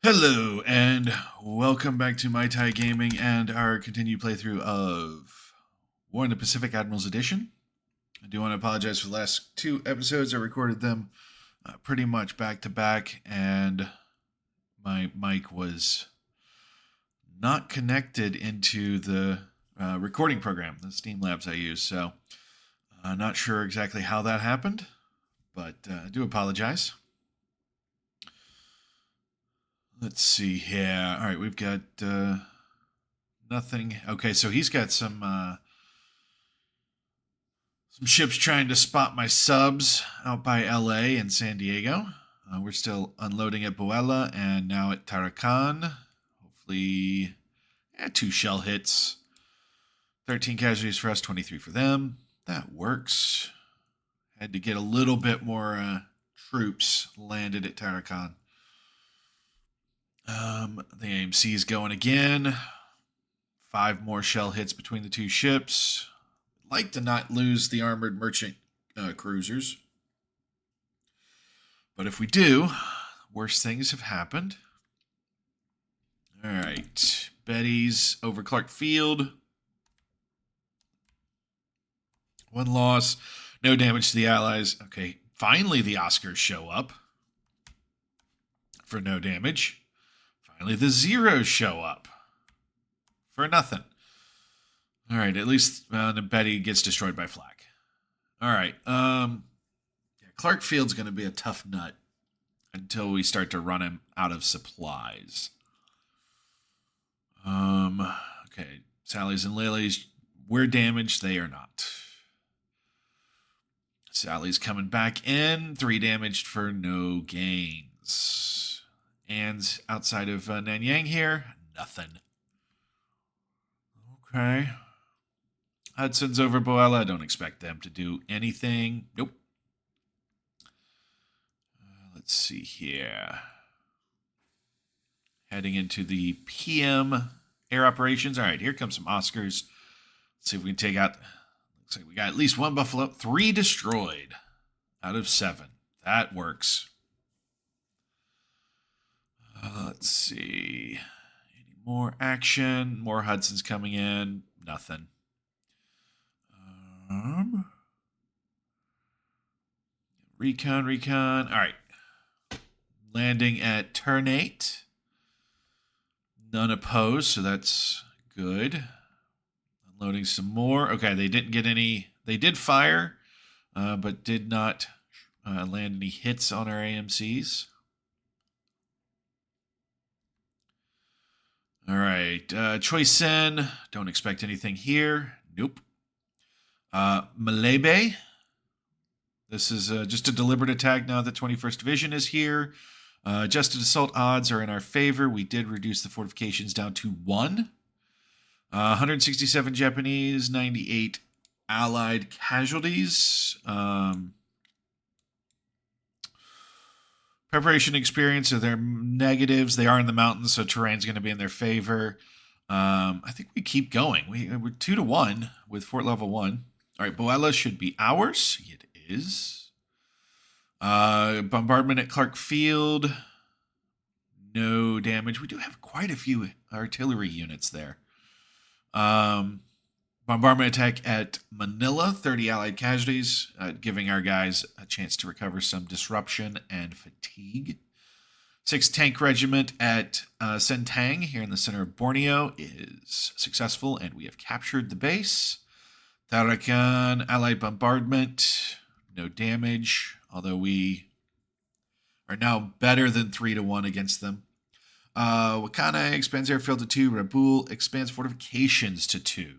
Hello, and welcome back to My Tai Gaming and our continued playthrough of War in the Pacific Admirals Edition. I do want to apologize for the last two episodes. I recorded them pretty much back to back, and my mic was not connected into the recording program, the Steam Labs I use. So, not sure exactly how that happened, but I do apologize. Let's see here. All right, we've got nothing. Okay, so he's got some ships trying to spot my subs out by LA and San Diego. We're still unloading at Buela and now at Tarakan. Hopefully, two shell hits. 13 casualties for us, 23 for them. That works. Had to get a little bit more troops landed at Tarakan. The AMC is going again. 5 more shell hits between the two ships. Like to not lose the armored merchant cruisers. But if we do, worse things have happened. All right. Betty's over Clark Field. 1 loss. No damage to the Allies. Okay. Finally, the Oscars show up for no damage. Finally, the Zeros show up for nothing. All right. At least Betty gets destroyed by flak. All right. Clark Field's going to be a tough nut until we start to run him out of supplies. Okay. Sally's and Lily's, we're damaged. They are not. Sally's coming back in. 3 damaged for no gains. And outside of Nanyang here, nothing. Okay. Hudson's over Boella. I don't expect them to do anything. Nope. Let's see here. Heading into the PM air operations. All right, here comes some Oscars. Let's see if we can take out. Looks like we got at least 1 Buffalo. 3 destroyed out of 7. That works. Let's see. Any more action? More Hudson's coming in. Nothing. Recon. All right. Landing at turn 8. None opposed, so that's good. Unloading some more. Okay, they didn't get any. They did fire, but did not land any hits on our AMCs. All right, Choi Sen. Don't expect anything here. Nope. Malebe. This is just a deliberate attack now that 21st Division is here. Adjusted assault odds are in our favor. We did reduce the fortifications down to 1. 167 Japanese, 98 Allied casualties. Preparation experience, so they're negatives. They are in the mountains, so terrain's going to be in their favor. I think we keep going. We're 2-1 with fort level 1. All right, Boella should be ours. It is. Bombardment at Clark Field. No damage. We do have quite a few artillery units there. Bombardment attack at Manila. 30 Allied casualties, giving our guys a chance to recover some disruption and fatigue. 6th Tank Regiment at Sentang here in the center of Borneo is successful, and we have captured the base. Tarakan Allied bombardment, no damage, although we are now better than 3-1 against them. Wakana expands airfield to 2. Rabul expands fortifications to 2.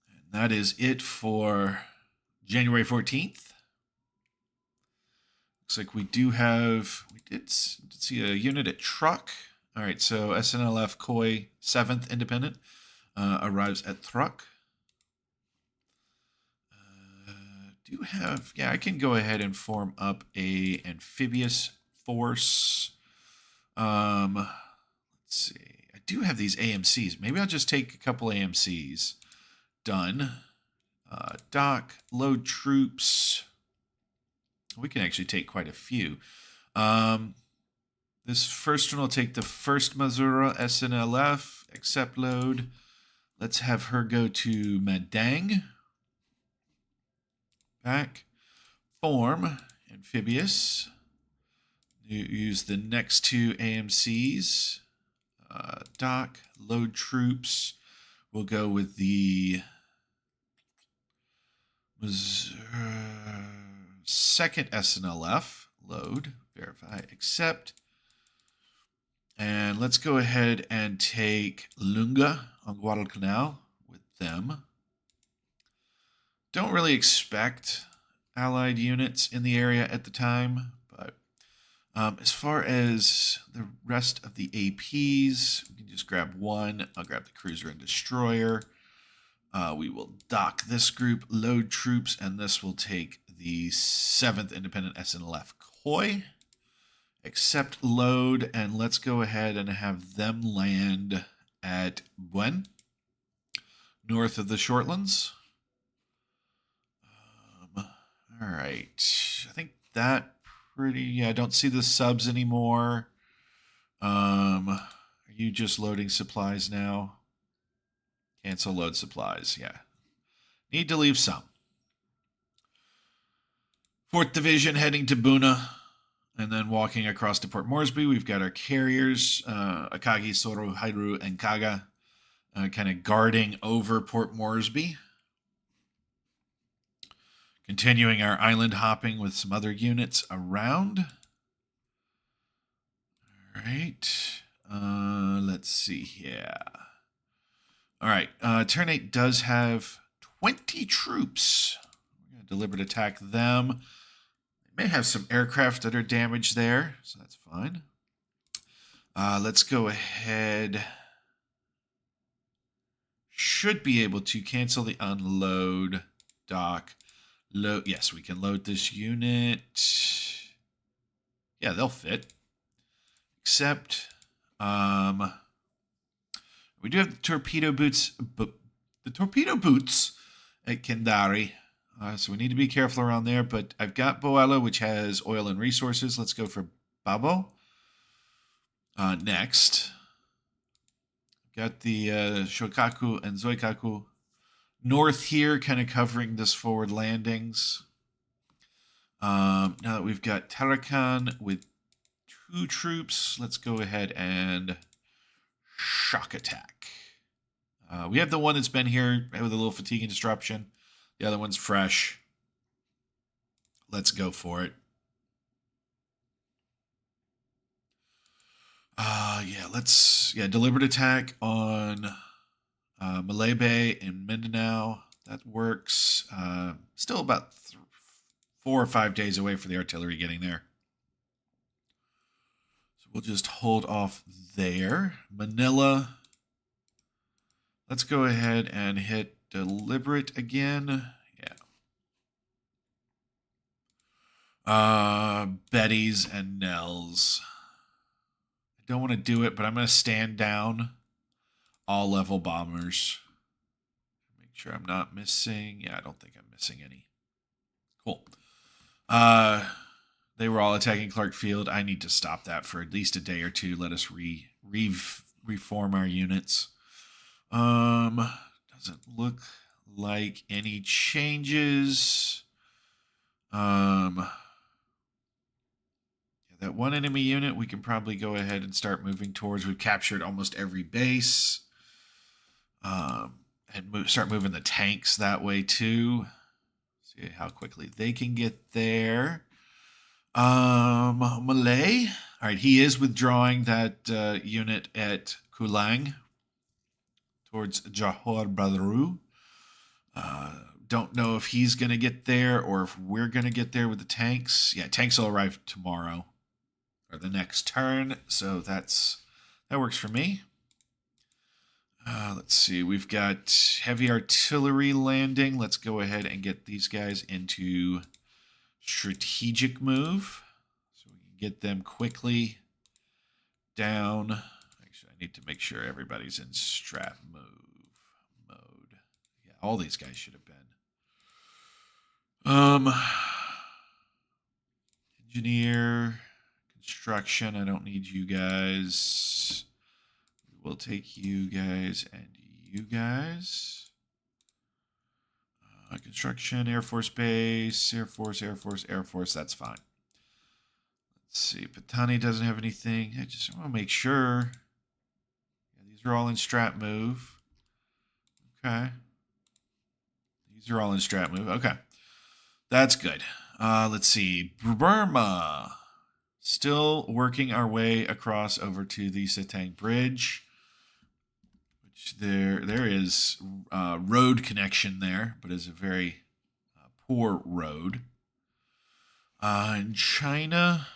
And that is it for January 14th. Looks like we did see a unit at Truk. All right, so SNLF Koi 7th Independent arrives at Truk. I can go ahead and form up a amphibious force. Let's see. I do have these AMCs. Maybe I'll just take a couple AMCs. Done. Dock, load troops. We can actually take quite a few. This first one will take the first Mazura SNLF, accept load. Let's have her go to Madang. Back. Form, amphibious. Use the next two AMCs. Dock, load troops. We'll go with the second SNLF. Load, verify, accept. And let's go ahead and take Lunga on Guadalcanal with them. Don't really expect allied units in the area at the time, but as far as the rest of the APs, we can just grab one. I'll grab the cruiser and destroyer. We will dock this group, load troops, and this will take the 7th Independent SNLF Koi. Accept load, and let's go ahead and have them land at Buen, north of the Shortlands. All right. I think that pretty... Yeah, I don't see the subs anymore. Are you just loading supplies now? Cancel load supplies, yeah. Need to leave some. 4th Division heading to Buna. And then walking across to Port Moresby, we've got our carriers, Akagi, Soro, Hairu, and Kaga, kind of guarding over Port Moresby. Continuing our island hopping with some other units around. All right. Let's see here. All right. Turn 8 does have 20 troops. We're going to deliberate attack them. They may have some aircraft that are damaged there, so that's fine. Let's go ahead. Should be able to cancel the unload, dock. Load. Yes, we can load this unit. Yeah, they'll fit. Except, we do have the torpedo boots, but the torpedo boots at Kendari. So we need to be careful around there. But I've got Boela, which has oil and resources. Let's go for Babo. Next, got the Shokaku and Zoikaku north here, kind of covering this forward landings. Now that we've got Tarakan with 2 troops, let's go ahead and shock attack. We have the one that's been here with a little fatigue and disruption. The other one's fresh. Let's go for it. Deliberate attack on Malay Bay and Mindanao. That works. Still about 4 or 5 days away for the artillery getting there. So we'll just hold off there. Manila. Let's go ahead and hit deliberate again. Yeah. Betty's and Nell's. I don't want to do it, but I'm going to stand down all level bombers. Make sure I'm not missing. Yeah, I don't think I'm missing any. Cool. They were all attacking Clark Field. I need to stop that for at least a day or two. Let us reform our units. Doesn't look like any changes. That one enemy unit we can probably go ahead and start moving towards. We've captured almost every base. And start moving the tanks that way too. See how quickly they can get there. Malay. All right, he is withdrawing that unit at Kulang towards Johor Bahru. Don't know if he's going to get there or if we're going to get there with the tanks. Yeah, tanks will arrive tomorrow or the next turn. So that works for me. Let's see. We've got heavy artillery landing. Let's go ahead and get these guys into strategic move. So we can get them quickly down. Actually, I need to make sure everybody's in strat mode. Yeah, all these guys should have been. Engineer, Construction, I don't need you guys. We'll take you guys and you guys. Construction, Air Force Base, Air Force, Air Force, Air Force. That's fine. Let's see. Patani doesn't have anything. I just want to make sure. Yeah, these are all in strat move. Okay. These are all in strat move. Okay. That's good. Let's see. Burma. Still working our way across over to the Setang Bridge. Which there is road connection there, but it's a very poor road. In China,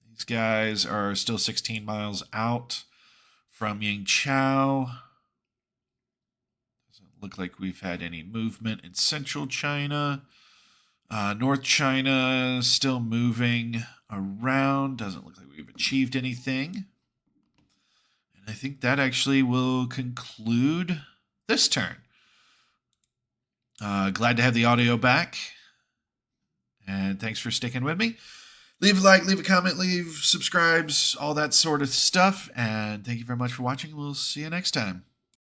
these guys are still 16 miles out from Yingqiao. Doesn't look like we've had any movement in central China. North China still moving around. Doesn't look like we've achieved anything. And I think that actually will conclude this turn. Glad to have the audio back. And thanks for sticking with me. Leave a like, leave a comment, leave subscribes, all that sort of stuff. And thank you very much for watching. We'll see you next time.